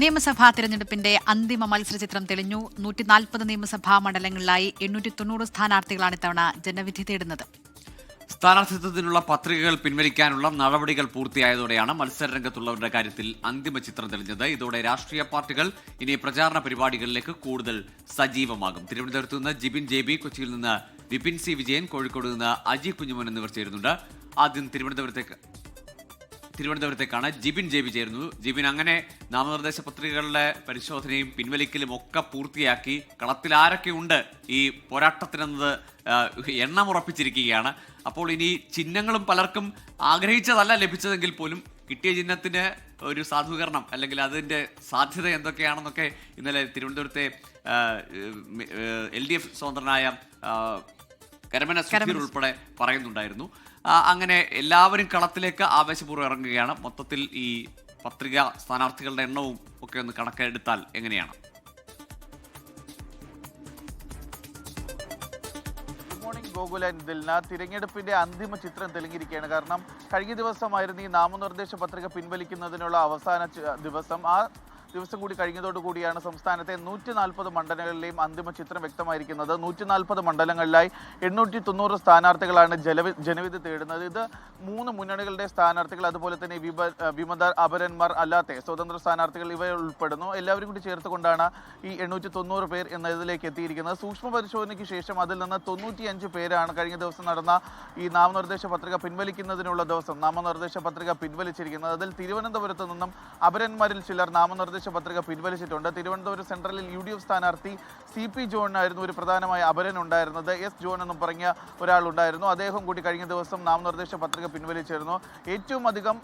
നിയമസഭാ തിരഞ്ഞെടുപ്പിന്റെ അന്തിമ മത്സരചിത്രം തെളിഞ്ഞു. 140 നിയമസഭാ മണ്ഡലങ്ങളിലായി 890 സ്ഥാനാർത്ഥികളാണ് ഇത്തവണ ജനവിധി തേടുന്നത്. സ്ഥാനാർത്ഥിത്വത്തിനുള്ള പത്രികകൾ പിൻവലിക്കാനുള്ള നടപടികൾ പൂർത്തിയായതോടെയാണ് മത്സരരംഗത്തുള്ളവരുടെ കാര്യത്തിൽ അന്തിമ ചിത്രം തെളിഞ്ഞത്. ഇതോടെ രാഷ്ട്രീയ പാർട്ടികൾ ഇനി പ്രചാരണ പരിപാടികളിലേക്ക് കൂടുതൽ സജീവമാകും. തിരുവനന്തപുരത്ത് നിന്ന് ജിബിൻ JB, കൊച്ചിയിൽ നിന്ന് വിപിൻ C വിജയൻ, കോഴിക്കോട് നിന്ന് അജി കുഞ്ഞുമോൻ എന്നിവർ ചേരുന്നുണ്ട്. ആദ്യം തിരുവനന്തപുരത്തേക്കാണ് ജിബിൻ JB ചേരുന്നത്. ജിബിൻ, അങ്ങനെ നാമനിർദ്ദേശ പത്രികകളുടെ പരിശോധനയും പിൻവലിക്കലും ഒക്കെ പൂർത്തിയാക്കി കളത്തിൽ ആരൊക്കെയുണ്ട് ഈ പോരാട്ടത്തിനെന്നത് എണ്ണം ഉറപ്പിച്ചിരിക്കുകയാണ്. അപ്പോൾ ഇനി ചിഹ്നങ്ങളും പലർക്കും ആഗ്രഹിച്ചതല്ല ലഭിച്ചതെങ്കിൽ പോലും കിട്ടിയ ചിഹ്നത്തിന് ഒരു സാധൂകരണം അല്ലെങ്കിൽ അതിൻ്റെ സാധ്യത എന്തൊക്കെയാണെന്നൊക്കെ ഇന്നലെ തിരുവനന്തപുരത്തെ LDF സ്വതന്ത്രനായ കരമന സുധീർ ഉൾപ്പെടെ പറയുന്നുണ്ടായിരുന്നു. അങ്ങനെ എല്ലാവരും കളത്തിലേക്ക് ആവേശപൂർവ്വം ഇറങ്ങുകയാണ്. മൊത്തത്തിൽ ഈ പത്രിക സ്ഥാനാർത്ഥികളുടെ എണ്ണവും ഒക്കെ ഒന്ന് കണക്കെടുത്താൽ എങ്ങനെയാണ്? Good morning Gokul and Dilna. തിരഞ്ഞെടുപ്പിന്റെ അന്തിമ ചിത്രം തെളിഞ്ഞിരിക്കുകയാണ്. കാരണം കഴിഞ്ഞ ദിവസമായിരുന്നു ഈ നാമനിർദ്ദേശ പത്രിക പിൻവലിക്കുന്നതിനുള്ള അവസാന ദിവസം. ആ ദിവസം കൂടി കഴിഞ്ഞതോടുകൂടിയാണ് സംസ്ഥാനത്തെ 140 മണ്ഡലങ്ങളിലെയും അന്തിമ ചിത്രം വ്യക്തമായിരിക്കുന്നത്. 140 മണ്ഡലങ്ങളിലായി 890 സ്ഥാനാർത്ഥികളാണ് ജനവിധി തേടുന്നത്. ഇത് 3 മുന്നണികളുടെ സ്ഥാനാർത്ഥികൾ, അതുപോലെ തന്നെ വിമത അപരന്മാർ അല്ലാത്ത സ്വതന്ത്ര സ്ഥാനാർത്ഥികൾ ഇവ ഉൾപ്പെടുന്നു. എല്ലാവരും കൂടി ചേർത്തുകൊണ്ടാണ് ഈ 890 പേർ എന്നതിലേക്ക് എത്തിയിരിക്കുന്നത്. സൂക്ഷ്മ പരിശോധനയ്ക്ക് ശേഷം അതിൽ നിന്ന് 95 പേരാണ് കഴിഞ്ഞ ദിവസം നടന്ന ഈ നാമനിർദ്ദേശ പത്രിക പിൻവലിക്കുന്നതിനുള്ള ദിവസം നാമനിർദ്ദേശ പത്രിക പിൻവലിച്ചിരിക്കുന്നത്. അതിൽ തിരുവനന്തപുരത്ത് നിന്നും അപരന്മാരിൽ ചിലർ നാമനിർദ്ദേശ പത്രിക പിൻവലിച്ചിട്ടുണ്ട്. തിരുവനന്തപുരം സെൻട്രലിൽ UDF സ്ഥാനാർത്ഥി CP ജോണിനായിരുന്നു ഒരു പ്രധാനമായ അപരൻ ഉണ്ടായിരുന്നത്. S ജോൺ എന്നും പറഞ്ഞ ഒരാളുണ്ടായിരുന്നു. അദ്ദേഹം കൂടി കഴിഞ്ഞ ദിവസം നാമനിർദ്ദേശ പത്രിക പിൻവലിച്ചിരുന്നു. ഏറ്റവും അധികം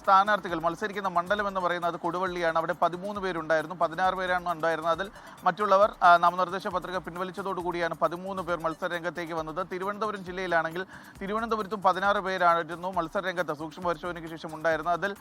സ്ഥാനാർത്ഥികൾ മത്സരിക്കുന്ന മണ്ഡലം എന്ന് പറയുന്നത് കൊടുവള്ളിയാണ്. അവിടെ 13 പേരുണ്ടായിരുന്നു. 16 പേരാണ് ഉണ്ടായിരുന്നത്. അതിൽ മറ്റുള്ളവർ നാമനിർദ്ദേശ പത്രിക പിൻവലിച്ചതോടുകൂടിയാണ് 13 പേർ മത്സരരംഗത്തേക്ക് വന്നത്. തിരുവനന്തപുരം ജില്ലയിലാണെങ്കിൽ തിരുവനന്തപുരത്തും 16 പേരായിരുന്നു മത്സരരംഗത്ത് സൂക്ഷ്മ പരിശോധനയ്ക്ക് ശേഷം ഉണ്ടായിരുന്നത്. അതിൽ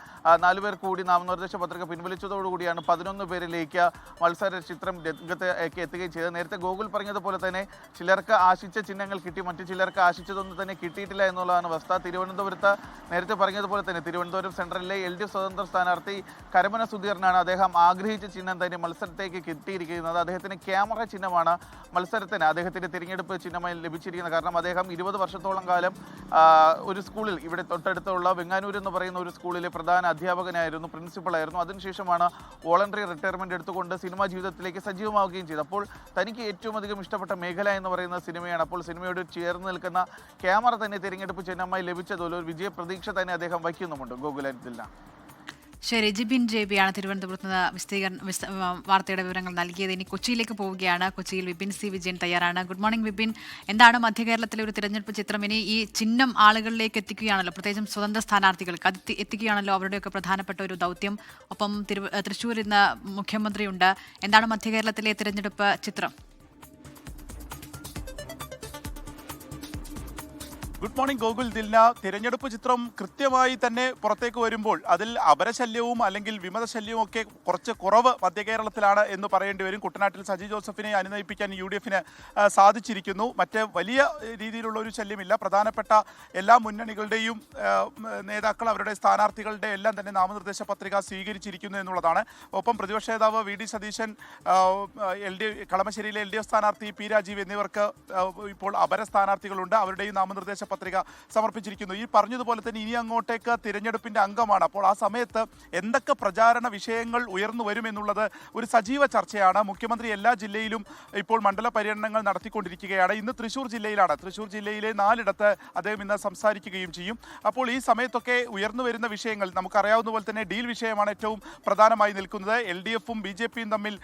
4 പേർ കൂടി നാമനിർദ്ദേശ പത്രിക പിൻവലിച്ചതോടുകൂടിയാണ് 11 പേരിലേക്ക് മത്സര ചിത്രം രംഗത്തേക്ക് എത്തുകയും ചെയ്തത്. നേരത്തെ ഗോകുൽ പറഞ്ഞതുപോലെ തന്നെ ചിലർക്ക് ആശിച്ച ചിഹ്നങ്ങൾ കിട്ടി, മറ്റു ചിലർക്ക് ആശിച്ചതൊന്നും തന്നെ കിട്ടിയിട്ടില്ല എന്നുള്ളതാണ് അവസ്ഥ. തിരുവനന്തപുരത്ത് നേരത്തെ പറഞ്ഞതുപോലെ തന്നെ തിരുവനന്തപുരം സെൻട്രലിലെ LDF സ്വതന്ത്ര സ്ഥാനാർത്ഥി കരമന സുധീറിനാണ് അദ്ദേഹം ആഗ്രഹിച്ച ചിഹ്നം തന്നെ മത്സരത്തേക്ക് കിട്ടിയിരിക്കുന്നത്. അദ്ദേഹത്തിന് ക്യാമറ ചിഹ്നമാണ് മത്സരത്തിന് അദ്ദേഹത്തിന്റെ തിരഞ്ഞെടുപ്പ് ചിഹ്നമായി ലഭിച്ചിരിക്കുന്നത്. കാരണം അദ്ദേഹം 20 വർഷത്തോളം കാലം ഒരു സ്കൂളിൽ ഇവിടെ തൊട്ടടുത്തുള്ള വെങ്ങാനൂർ എന്ന് പറയുന്ന ഒരു സ്കൂളിലെ പ്രധാന അധ്യാപകനായിരുന്നു, പ്രിൻസിപ്പളായിരുന്നു. അതിനുശേഷമാണ് വോളണ്ടറി റിട്ടയർമെന്റ് എടുത്തുകൊണ്ട് സിനിമാ ജീവിതത്തിലേക്ക് സജീവമാവുകയും ചെയ്തു. അപ്പോൾ തനിക്ക് ഏറ്റവും അധികം ഇഷ്ടപ്പെട്ട മേഖല എന്ന് പറയുന്ന സിനിമയാണ്. അപ്പോൾ സിനിമയോട് ചേർന്ന് നിൽക്കുന്ന ക്യാമറ തന്നെ തിരഞ്ഞെടുപ്പ് ചിഹ്നമായി ലഭിച്ചതുപോലെ ഒരു വിജയ പ്രതീക്ഷ തന്നെ അദ്ദേഹം വയ്ക്കുന്നുമുണ്ട്. ഗോകുലത്തില്ല. ശരി, ജിബിൻ JB ആണ് തിരുവനന്തപുരത്ത് നിന്ന് വാർത്തയുടെ വിവരങ്ങൾ നൽകിയത്. ഇനി കൊച്ചിയിലേക്ക് പോവുകയാണ്. കൊച്ചിയിൽ വിപിൻ C വിജയൻ തയ്യാറാണ്. Good morning Vipin. എന്താണ് മധ്യകേരളത്തിലെ ഒരു തിരഞ്ഞെടുപ്പ് ചിത്രം? ഇനി ഈ ചിഹ്നം ആളുകളിലേക്ക് എത്തിക്കുകയാണല്ലോ, പ്രത്യേകിച്ചും സ്വതന്ത്ര സ്ഥാനാർത്ഥികൾക്ക് അത് എത്തിക്കുകയാണല്ലോ അവരുടെയൊക്കെ പ്രധാനപ്പെട്ട ഒരു ദൗത്യം. ഒപ്പം തൃശ്ശൂർ ഇന്ന് മുഖ്യമന്ത്രിയുണ്ട്. എന്താണ് മധ്യകേരളത്തിലെ തിരഞ്ഞെടുപ്പ് ചിത്രം? Good morning Gokul, Dilna. തിരഞ്ഞെടുപ്പ് ചിത്രം കൃത്യമായി തന്നെ പുറത്തേക്ക് വരുമ്പോൾ അതിൽ അപരശല്യവും അല്ലെങ്കിൽ വിമതശല്യവും ഒക്കെ കുറച്ച് കുറവ് മധ്യകേരളത്തിലാണ് എന്ന് പറയേണ്ടി വരും. കുട്ടനാട്ടിൽ സജി ജോസഫിനെ അനുനയിപ്പിക്കാൻ UDFന് സാധിച്ചിരിക്കുന്നു. മറ്റ് വലിയ രീതിയിലുള്ള ഒരു ശല്യമില്ല. പ്രധാനപ്പെട്ട എല്ലാ മുന്നണികളുടെയും നേതാക്കൾ അവരുടെ സ്ഥാനാർത്ഥികളുടെ എല്ലാം തന്നെ നാമനിർദ്ദേശ പത്രിക സ്വീകരിച്ചിരിക്കുന്നു എന്നുള്ളതാണ്. ഒപ്പം പ്രതിപക്ഷ നേതാവ് VD സതീശൻ, കളമശ്ശേരിയിലെ LDF സ്ഥാനാർത്ഥി P രാജീവ് എന്നിവർക്ക് ഇപ്പോൾ അപര സ്ഥാനാർത്ഥികളുണ്ട്. അവരുടെയും നാമനിർദ്ദേശ പത്രിക സമർപ്പിച്ചിരിക്കുന്നു. ഈ പറഞ്ഞതുപോലെ തന്നെ ഇനി അങ്ങോട്ടേക്ക് തിരഞ്ഞെടുപ്പിന്റെ അംഗമാണ്. അപ്പോൾ ആ സമയത്ത് എന്തൊക്കെ പ്രചാരണ വിഷയങ്ങൾ ഉയർന്നു വരുമെന്നുള്ളത് ഒരു സജീവ ചർച്ചയാണ്. മുഖ്യമന്ത്രി എല്ലാ ജില്ലയിലും ഇപ്പോൾ മണ്ഡല പര്യടനങ്ങൾ നടത്തിക്കൊണ്ടിരിക്കുകയാണ്. ഇന്ന് തൃശ്ശൂർ ജില്ലയിലാണ്. തൃശ്ശൂർ ജില്ലയിലെ 4 അദ്ദേഹം ഇന്ന് സംസാരിക്കുകയും ചെയ്യും. അപ്പോൾ ഈ സമയത്തൊക്കെ ഉയർന്നു വരുന്ന വിഷയങ്ങൾ നമുക്കറിയാവുന്ന പോലെ തന്നെ ഡീൽ വിഷയമാണ് ഏറ്റവും പ്രധാനമായി നിൽക്കുന്നത്. LDFും BJPയും തമ്മിൽ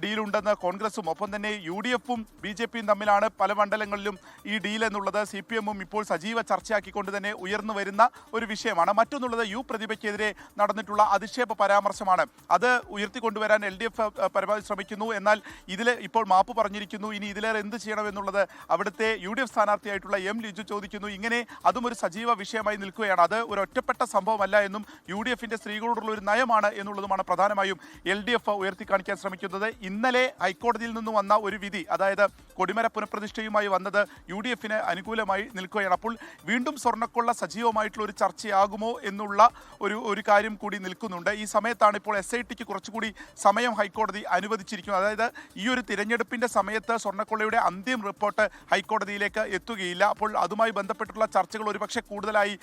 ഡീലുണ്ടെന്ന് കോൺഗ്രസും, ഒപ്പം തന്നെ UDFും BJPയും തമ്മിലാണ് പല മണ്ഡലങ്ങളിലും ഈ ഡീൽ എന്നുള്ളത് CPMും ഇപ്പോൾ സജീവ ചർച്ചയാക്കിക്കൊണ്ട് തന്നെ ഉയർന്നു വരുന്ന ഒരു വിഷയമാണ്. മറ്റൊന്നുള്ളത് പ്രതിഭയ്ക്കെതിരെ നടന്നിട്ടുള്ള അധിക്ഷേപ പരാമർശമാണ്. അത് ഉയർത്തിക്കൊണ്ടുവരാൻ LDF പരമാവധി ശ്രമിക്കുന്നു. എന്നാൽ ഇതിൽ ഇപ്പോൾ മാപ്പ് പറഞ്ഞിരിക്കുന്നു. ഇനി ഇതിലേറെ എന്ത് ചെയ്യണമെന്നുള്ളത് അവിടുത്തെ UDF സ്ഥാനാർത്ഥിയായിട്ടുള്ള M ലിജു ചോദിക്കുന്നു. ഇങ്ങനെ അതും ഒരു സജീവ വിഷയമായി നിൽക്കുകയാണ്. അത് ഒരു ഒറ്റപ്പെട്ട സംഭവമല്ല എന്നും UDFന്റെ സ്ത്രീകളോടുള്ള ഒരു നയമാണ് എന്നുള്ളതുമാണ് പ്രധാനമായും LDF ഉയർത്തിക്കാണിക്കാൻ ശ്രമിക്കുന്നത്. ഇന്നലെ ഹൈക്കോടതിയിൽ നിന്ന് വന്ന ഒരു വിധി, അതായത് കൊടിമര പുനഃപ്രതിഷ്ഠയുമായി വന്നത് UDFന് അനുകൂലമായി നിൽക്കുകയാണ്. നിൽക്കുകയാണ്. അപ്പോൾ വീണ്ടും സ്വർണ്ണക്കൊള്ള സജീവമായിട്ടുള്ള ഒരു ചർച്ചയാകുമോ എന്നുള്ള ഒരു കാര്യം കൂടി നിൽക്കുന്നുണ്ട്. ഈ സമയത്താണ് ഇപ്പോൾ SITക്ക് കുറച്ചുകൂടി സമയം ഹൈക്കോടതി അനുവദിച്ചിരിക്കുന്നത്. അതായത് ഈ ഒരു തിരഞ്ഞെടുപ്പിൻ്റെ സമയത്ത് സ്വർണ്ണക്കൊള്ളയുടെ അന്തിമ റിപ്പോർട്ട് ഹൈക്കോടതിയിലേക്ക് എത്തുകയില്ല. അപ്പോൾ അതുമായി ബന്ധപ്പെട്ടുള്ള ചർച്ചകൾ ഒരുപക്ഷെ കൂടുതലായി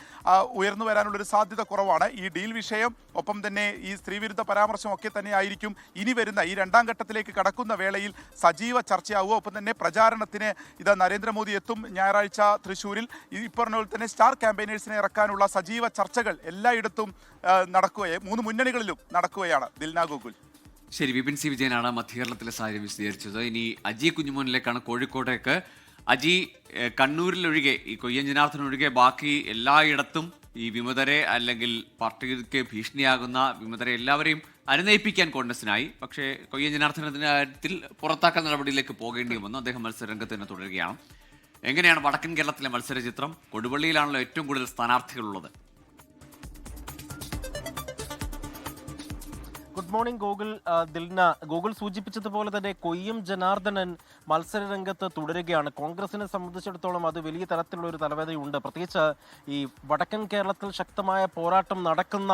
ഉയർന്നു വരാനുള്ളൊരു സാധ്യത കുറവാണ്. ഈ ഡീൽ വിഷയം ഒപ്പം തന്നെ ഈ സ്ത്രീവിരുദ്ധ പരാമർശം ഒക്കെ തന്നെ ആയിരിക്കും ഇനി വരുന്ന ഈ രണ്ടാം ഘട്ടത്തിലേക്ക് കടക്കുന്ന വേളയിൽ സജീവ ചർച്ചയാവുക. ഒപ്പം തന്നെ പ്രചാരണത്തിന് ഇത് നരേന്ദ്രമോദി എത്തും ഞായറാഴ്ച തൃശ്ശൂരിൽ. ഈ പറഞ്ഞ പോലെ തന്നെ സ്റ്റാർ ക്യാമ്പയിനേഴ്സിനെ ഇറക്കാനുള്ള സജീവ ചർച്ചകൾ എല്ലായിടത്തും നടക്കുകയാണ്, 3 മുന്നണികളിലും നടക്കുകയാണ്. ദിൽന ഗോകുൽ. ശരി, വിപിൻ സി വിജയനാണ് മധ്യകേരളത്തിലെ സാഹചര്യം വിശദീകരിച്ചത്. ഇനി അജി കുഞ്ഞുമോനിലേക്കാണ്, കോഴിക്കോട്ടേക്ക്. അജി, കണ്ണൂരിലൊഴികെ ഈ കൊയ്യൻ ജനാർദ്ദനൊഴികെ ബാക്കി എല്ലായിടത്തും ഈ വിമതരെ അല്ലെങ്കിൽ പാർട്ടിക്ക് ഭീഷണിയാകുന്ന വിമതരെ എല്ലാവരെയും അനുനയിപ്പിക്കാൻ കോൺഗ്രസിനായി. പക്ഷേ കൊയ്യൻ ജനാർദ്ദനത്തിന്റെ കാര്യത്തിൽ പുറത്താക്കൽ നടപടിയിലേക്ക് പോകേണ്ടി വന്നു. അദ്ദേഹം മത്സരരംഗത്ത് തന്നെ തുടരുകയാണ്. എങ്ങനെയാണ് വടക്കൻ കേരളത്തിലെ മത്സര ചിത്രം? കൊടുവള്ളിയിലാണല്ലോ ഏറ്റവും കൂടുതൽ സ്ഥാനാർത്ഥികളുള്ളത്. Good morning Gokul. ദിൽന, ഗോകുൽ സൂചിപ്പിച്ചതുപോലെ തന്നെ കൊയ്യം ജനാർദ്ദനൻ മത്സരരംഗത്ത് തുടരുകയാണ്. കോൺഗ്രസിനെ സംബന്ധിച്ചിടത്തോളം അത് വലിയ തരത്തിലുള്ള ഒരു തലവേദനയുണ്ട്. പ്രത്യേകിച്ച് ഈ വടക്കൻ കേരളത്തിൽ ശക്തമായ പോരാട്ടം നടക്കുന്ന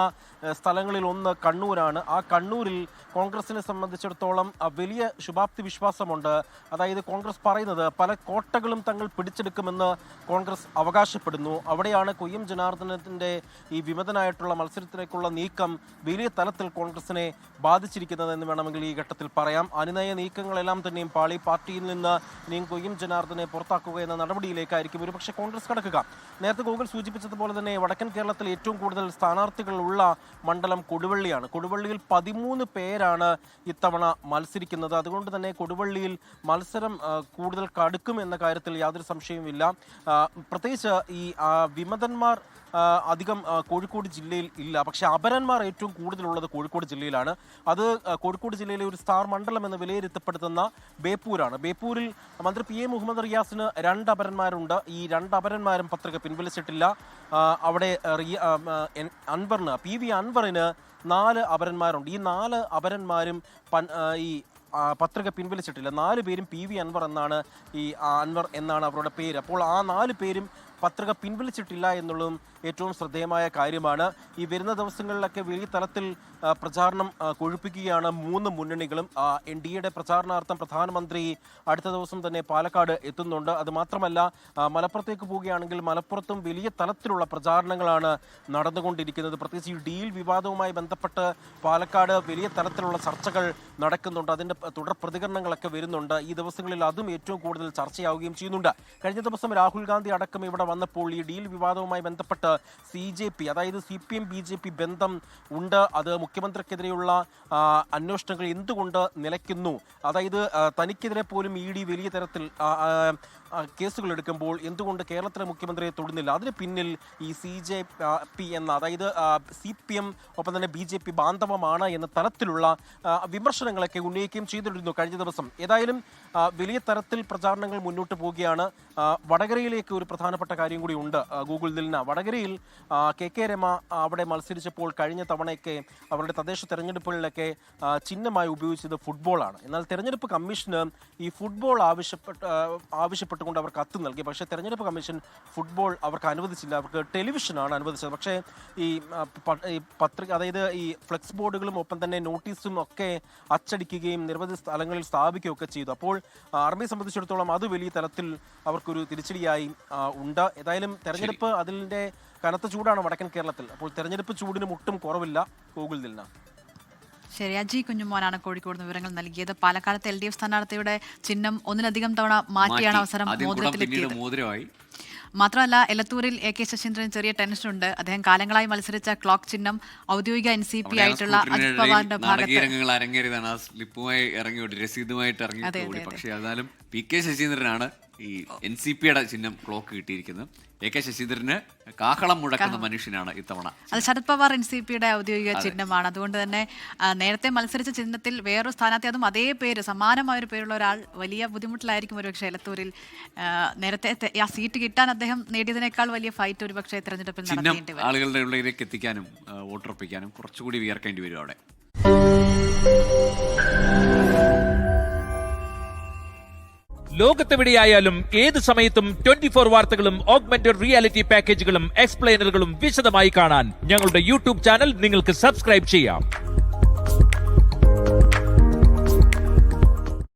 സ്ഥലങ്ങളിൽ ഒന്ന് കണ്ണൂരാണ്. ആ കണ്ണൂരിൽ കോൺഗ്രസിനെ സംബന്ധിച്ചിടത്തോളം വലിയ ശുഭാപ്തി വിശ്വാസമുണ്ട്. അതായത് കോൺഗ്രസ് പറയുന്നത് പല കോട്ടകളും തങ്ങൾ പിടിച്ചെടുക്കുമെന്ന് കോൺഗ്രസ് അവകാശപ്പെടുന്നു. അവിടെയാണ് കൊയ്യം ജനാർദ്ദനത്തിൻ്റെ ഈ വിമതനായിട്ടുള്ള മത്സരത്തിലേക്കുള്ള നീക്കം വലിയ തലത്തിൽ കോൺഗ്രസിനെ ബാധിച്ചിരിക്കുന്നതെന്ന് വേണമെങ്കിൽ ഈ ഘട്ടത്തിൽ പറയാം. അനുനയ നീക്കങ്ങളെല്ലാം തന്നെയും പാളി. പാർട്ടിയിൽ നിന്ന് ഇനിയും കൊയ്യം ജനാർദ്ദനെ പുറത്താക്കുക എന്ന നടപടിയിലേക്കായിരിക്കും ഒരുപക്ഷെ കോൺഗ്രസ് കടക്കുക. നേരത്തെ ഗോകുൽ സൂചിപ്പിച്ചതുപോലെ തന്നെ വടക്കൻ കേരളത്തിൽ ഏറ്റവും കൂടുതൽ സ്ഥാനാർത്ഥികളുള്ള മണ്ഡലം കൊടുവള്ളിയാണ്. കൊടുവള്ളിയിൽ 13 പേരാണ് ഇത്തവണ മത്സരിക്കുന്നത്. അതുകൊണ്ട് തന്നെ കൊടുവള്ളിയിൽ മത്സരം കൂടുതൽ കടുക്കും എന്ന കാര്യത്തിൽ യാതൊരു സംശയവുമില്ല. പ്രത്യേകിച്ച് ഈ വിമതന്മാർ അധികം കോഴിക്കോട് ജില്ലയിൽ ഇല്ല. പക്ഷേ അപരന്മാർ ഏറ്റവും കൂടുതലുള്ളത് കോഴിക്കോട് ജില്ലയിലാണ്. അത് കോഴിക്കോട് ജില്ലയിലെ ഒരു സ്റ്റാർ മണ്ഡലം എന്ന് വിലയിരുത്തപ്പെടുത്തുന്ന ബേപ്പൂരാണ്. ബേപ്പൂരിൽ മന്ത്രി PA മുഹമ്മദ് റിയാസിന് 2 അപരന്മാരുണ്ട്. ഈ 2 അപരന്മാരും പത്രിക പിൻവലിച്ചിട്ടില്ല. അവിടെ അൻവറിന് PV അൻവറിന് 4 അപരന്മാരുണ്ട്. ഈ 4 അപരന്മാരും ഈ പത്രിക പിൻവലിച്ചിട്ടില്ല. 4 പേരും PV അൻവർ എന്നാണ് അൻവർ എന്നാണ് അവരുടെ പേര്. അപ്പോൾ ആ 4 പേരും പത്രിക പിൻവലിച്ചിട്ടില്ല എന്നുള്ളതും ഏറ്റവും ശ്രദ്ധേയമായ കാര്യമാണ്. ഈ വരുന്ന ദിവസങ്ങളിലൊക്കെ വലിയ തലത്തിൽ പ്രചാരണം കൊഴുപ്പിക്കുകയാണ് 3 മുന്നണികളും. NDAയുടെ പ്രചാരണാർത്ഥം പ്രധാനമന്ത്രി അടുത്ത ദിവസം തന്നെ പാലക്കാട് എത്തുന്നുണ്ട്. അതുമാത്രമല്ല, മലപ്പുറത്തേക്ക് പോവുകയാണെങ്കിൽ മലപ്പുറത്തും വലിയ തലത്തിലുള്ള പ്രചാരണങ്ങളാണ് നടന്നുകൊണ്ടിരിക്കുന്നത്. പ്രത്യേകിച്ച് ഈ ഡീൽ വിവാദവുമായി ബന്ധപ്പെട്ട് പാലക്കാട് വലിയ തലത്തിലുള്ള ചർച്ചകൾ നടക്കുന്നുണ്ട്. അതിൻ്റെ തുടർ പ്രതികരണങ്ങളൊക്കെ വരുന്നുണ്ട്. ഈ ദിവസങ്ങളിൽ അതും ഏറ്റവും കൂടുതൽ ചർച്ചയാവുകയും ചെയ്യുന്നുണ്ട്. കഴിഞ്ഞ ദിവസം രാഹുൽ ഗാന്ധി അടക്കം ഇവിടെ വന്നപ്പോൾ ഈ ഡീൽ വിവാദവുമായി ബന്ധപ്പെട്ട് CJP, അതായത് CPM BJP ബന്ധം ഉണ്ട്, അത് മുഖ്യമന്ത്രിക്കെതിരെയുള്ള അന്വേഷണങ്ങൾ എന്തുകൊണ്ട് നിലയ്ക്കുന്നു, അതായത് തനിക്കെതിരെ പോലും ED വലിയ തരത്തിൽ കേസുകൾ എടുക്കുമ്പോൾ എന്തുകൊണ്ട് കേരളത്തിലെ മുഖ്യമന്ത്രിയെ തൊടുന്നില്ല, അതിന് പിന്നിൽ ഈ CJP എന്ന, അതായത് CPM ഒപ്പം തന്നെ BJP ബാന്ധവമാണ് എന്ന തരത്തിലുള്ള വിമർശനങ്ങളൊക്കെ ഉന്നയിക്കുകയും ചെയ്തിരുന്നു കഴിഞ്ഞ ദിവസം. ഏതായാലും വലിയ തരത്തിൽ പ്രചാരണങ്ങൾ മുന്നോട്ട് പോവുകയാണ്. വടകരയിലേക്ക് ഒരു പ്രധാനപ്പെട്ട കാര്യം കൂടി ഉണ്ട് ഗൂഗിൾ ദിൽന. വടകരയിൽ KK രമ അവിടെ മത്സരിച്ചപ്പോൾ കഴിഞ്ഞ തവണയൊക്കെ അവരുടെ തദ്ദേശ തെരഞ്ഞെടുപ്പുകളിലൊക്കെ ചിഹ്നമായി ഉപയോഗിച്ചത് ഫുട്ബോളാണ്. എന്നാൽ തെരഞ്ഞെടുപ്പ് കമ്മീഷന് ഈ ഫുട്ബോൾ ആവശ്യപ്പെട്ടുകൊണ്ട് അവർ കത്ത് നൽകി. പക്ഷേ തെരഞ്ഞെടുപ്പ് കമ്മീഷൻ ഫുട്ബോൾ അവർക്ക് അനുവദിച്ചില്ല, അവർക്ക് ടെലിവിഷനാണ് അനുവദിച്ചത്. പക്ഷേ ഈ പത്രിക, അതായത് ഈ ഫ്ലെക്സ് ബോർഡുകളും ഒപ്പം തന്നെ നോട്ടീസും ഒക്കെ അച്ചടിക്കുകയും നിരവധി സ്ഥലങ്ങളിൽ സ്ഥാപിക്കുകയും ഒക്കെ ചെയ്തു. അപ്പോൾ ആർമിയെ സംബന്ധിച്ചിടത്തോളം അത് വലിയ തലത്തിൽ അവർക്കൊരു തിരിച്ചടിയായി ഉണ്ട്. ഏതായാലും തെരഞ്ഞെടുപ്പ് അതിൻ്റെ കനത്ത ചൂടാണ് വടക്കൻ കേരളത്തിൽ. അപ്പോൾ തെരഞ്ഞെടുപ്പ് ചൂടിന് മുട്ടും കുറവില്ല ഗൂഗിൾ ദിൽന. ശരി, അജി കുഞ്ഞുമോനാണ് കോഴിക്കോട് വിവരങ്ങൾ നൽകിയത്. പാലക്കാടത്തെ LDF സ്ഥാനാർത്ഥിയുടെ ചിഹ്നം ഒന്നിലധികം തവണ മാറ്റിയാണ് അവസരം മോതിരത്തിലെത്തിയത്. മാത്രമല്ല, എലത്തൂരിൽ AK ശശീന്ദ്രൻ ചെറിയ ടെൻഷനുണ്ട്. അദ്ദേഹം കാലങ്ങളായി മത്സരിച്ച ക്ലോക്ക് ചിഹ്നം ഔദ്യോഗിക NCP ആയിട്ടുള്ള അജിത് പവാറിന്റെ ഭാഗത്ത് അരങ്ങേറിയതാണ്. സ്ലിപ്പുമായി ഇറങ്ങി രസീതുമായിട്ട് ഇറങ്ങി. പക്ഷേ എന്നാലും PK ശശീന്ദ്രനാണ് ഈ NCPയുടെ ചിഹ്നം ക്ലോക്ക് കിട്ടിയിരിക്കുന്നത്. AK ശശീന്ദ്രന് കാഹളം മുഴക്കുന്ന മനുഷ്യനാണ് ഇത്തവണ. അത് ശരത് പവാർ NCPയുടെ ഔദ്യോഗിക ചിഹ്നമാണ്. അതുകൊണ്ട് തന്നെ നേരത്തെ മത്സരിച്ച ചിഹ്നത്തിൽ വേറൊരു സ്ഥാനാർത്ഥി, അതും അതേ പേര്, സമാനമായൊരു പേരുള്ള ഒരാൾ വലിയ ബുദ്ധിമുട്ടിലായിരിക്കും ഒരുപക്ഷെ എലത്തൂരിൽ. നേരത്തെ ആ സീറ്റ് കിട്ടാൻ അദ്ദേഹം നേടിയതിനേക്കാൾ വലിയ ഫൈറ്റ് ഒരുപക്ഷെ തെരഞ്ഞെടുപ്പിൽ നടത്തേണ്ടി വരും. ആളുകളുടെ ഉള്ളിലേക്ക് എത്തിക്കാനും വോട്ടുറപ്പിക്കാനും കുറച്ചുകൂടി വിയർക്കേണ്ടി വരും അവിടെ. ലോകത്തെവിടെയായാലും ഏത് സമയത്തും 24 വാർത്തകളും ഓഗ്മെന്റഡ് റിയാലിറ്റി പാക്കേജുകളും എക്സ്പ്ലെയിനറുകളും വിശദമായി കാണാൻ ഞങ്ങളുടെ യൂട്യൂബ് ചാനൽ നിങ്ങൾക്ക് സബ്സ്ക്രൈബ് ചെയ്യാം.